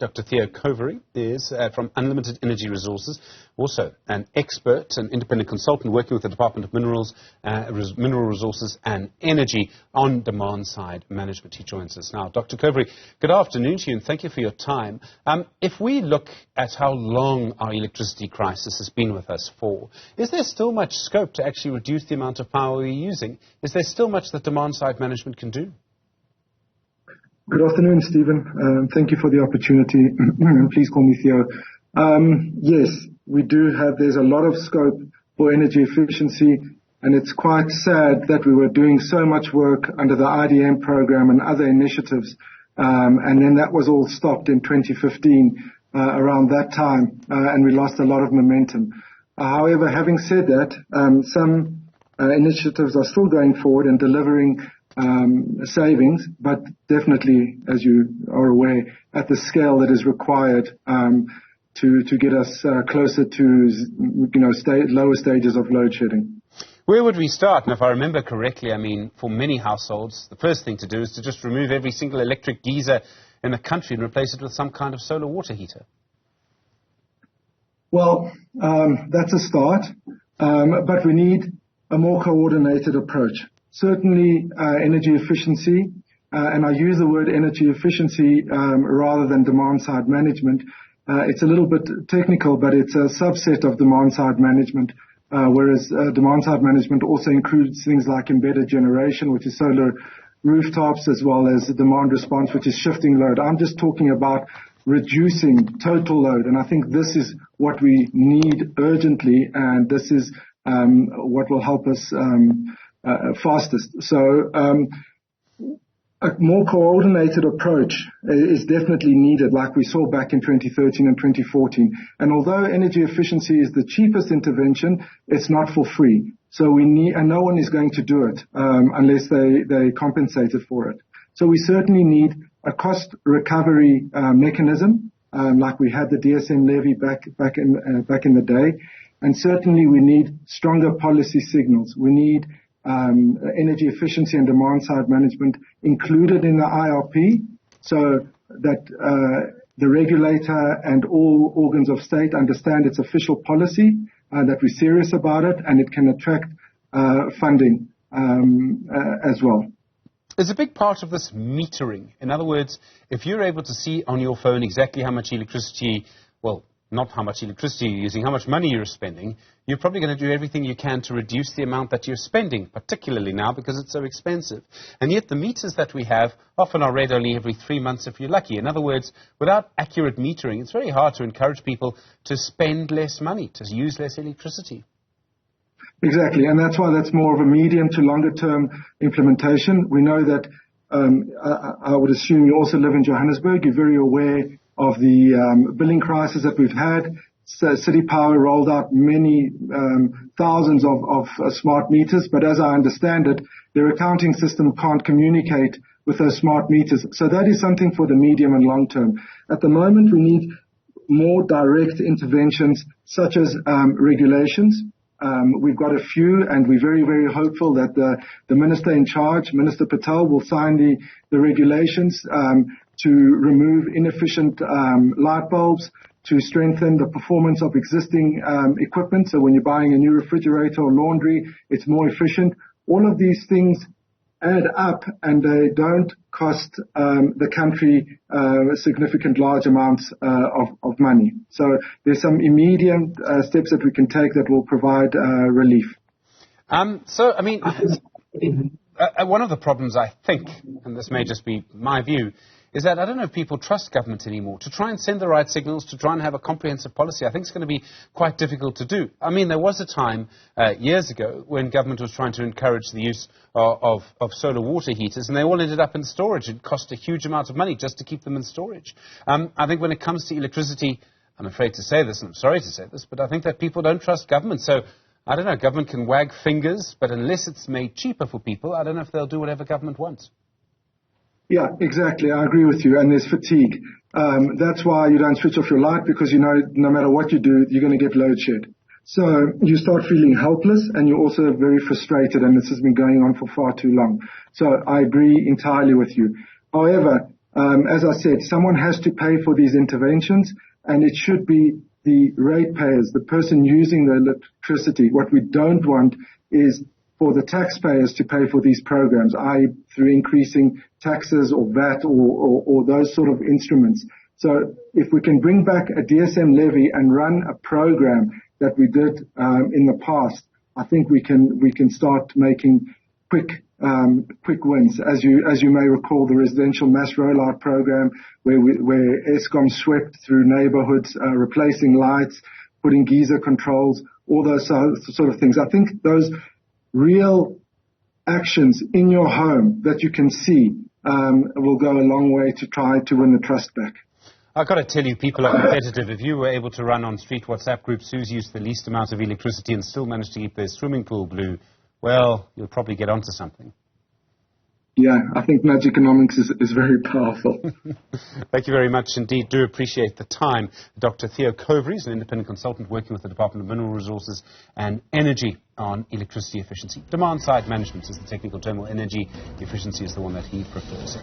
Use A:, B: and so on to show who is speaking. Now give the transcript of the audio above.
A: Dr Theo Covary is from Unlimited Energy Resources, also an expert, an independent consultant working with the Department of Mineral Resources and Energy on demand-side management. He joins us now. Dr Covary, good afternoon to you and thank you for your time. If we look at how long our electricity crisis has been with us for, is there still much scope to actually reduce the amount of power we're using? Is there still much that demand-side management can do?
B: Good afternoon, Stephen. Thank you for the opportunity. Please call me Theo. Yes, we do have, there's a lot of scope for energy efficiency, and it's quite sad that we were doing so much work under the IDM program and other initiatives, and then that was all stopped in 2015, around that time, and we lost a lot of momentum. However, having said that, some initiatives are still going forward and delivering savings, but definitely, as you are aware, at the scale that is required to get us closer to, lower stages of load shedding.
A: Where would we start? And if I remember correctly, I mean, for many households, the first thing to do is to just remove every single electric geyser in the country and replace it with some kind of solar water heater.
B: Well, that's a start, but we need a more coordinated approach. Certainly, energy efficiency, and I use the word energy efficiency rather than demand-side management. It's a little bit technical, but it's a subset of demand-side management, whereas demand-side management also includes things like embedded generation, which is solar rooftops, as well as demand response, which is shifting load. I'm just talking about reducing total load, and I think this is what we need urgently, and this is what will help us fastest. So a more coordinated approach is definitely needed, like we saw back in 2013 and 2014. And although energy efficiency is the cheapest intervention, it's not for free. So we need, and no one is going to do it unless they compensated for it. So we certainly need a cost recovery mechanism, like we had the DSM levy back in the day. And certainly we need stronger policy signals. We need energy efficiency and demand-side management included in the IRP, so that the regulator and all organs of state understand its official policy, that we're serious about it, and it can attract funding as well.
A: Is a big part of this metering? In other words, if you're able to see on your phone exactly how much electricity, well, not how much electricity you're using, how much money you're spending, you're probably going to do everything you can to reduce the amount that you're spending, particularly now because it's so expensive. And yet the meters that we have often are read only every 3 months if you're lucky. In other words, without accurate metering, it's very hard to encourage people to spend less money, to use less electricity.
B: Exactly, and that's why that's more of a medium to longer term implementation. We know that, I would assume you also live in Johannesburg, you're very aware of the billing crisis that we've had. So City Power rolled out many thousands of smart meters, but as I understand it, their accounting system can't communicate with those smart meters. So that is something for the medium and long term. At the moment, we need more direct interventions, such as regulations. We've got a few, and we're very, very hopeful that the minister in charge, Minister Patel, will sign the regulations to remove inefficient light bulbs, to strengthen the performance of existing equipment. So when you're buying a new refrigerator or laundry, it's more efficient. All of these things add up, and they don't cost the country significant large amounts of money. So there's some immediate steps that we can take that will provide relief.
A: So, I mean, one of the problems, I think, and this may just be my view, is that I don't know if people trust government anymore. To try and send the right signals, to try and have a comprehensive policy, I think it's going to be quite difficult to do. I mean, there was a time years ago when government was trying to encourage the use of solar water heaters, and they all ended up in storage. It cost a huge amount of money just to keep them in storage. I think when it comes to electricity, I'm afraid to say this, and I'm sorry to say this, but I think that people don't trust government. So, I don't know, government can wag fingers, but unless it's made cheaper for people, I don't know if they'll do whatever government wants.
B: Yeah, exactly. I agree with you. And there's fatigue. That's why you don't switch off your light, because you know no matter what you do, you're going to get load shed. So you start feeling helpless, and you're also very frustrated, and this has been going on for far too long. So I agree entirely with you. However, as I said, someone has to pay for these interventions, and it should be the ratepayers, the person using the electricity. What we don't want is for the taxpayers to pay for these programs, i.e. through increasing taxes or VAT or those sort of instruments. So if we can bring back a DSM levy and run a program that we did in the past, I think we can start making quick wins. As you may recall, the residential mass rollout program where Eskom swept through neighborhoods, replacing lights, putting geyser controls, all those sort of things. I think those real actions in your home that you can see will go a long way to try to win the trust back.
A: I've got to tell you, people are competitive. If you were able to run on street WhatsApp groups who's used the least amount of electricity and still managed to keep their swimming pool blue, well, you'll probably get onto something.
B: Yeah, I think nudge economics is very powerful.
A: Thank you very much indeed. Do appreciate the time. Dr. Theo Covary is an independent consultant working with the Department of Mineral Resources and Energy on electricity efficiency. Demand-side management is the technical term, or energy efficiency is the one that he prefers.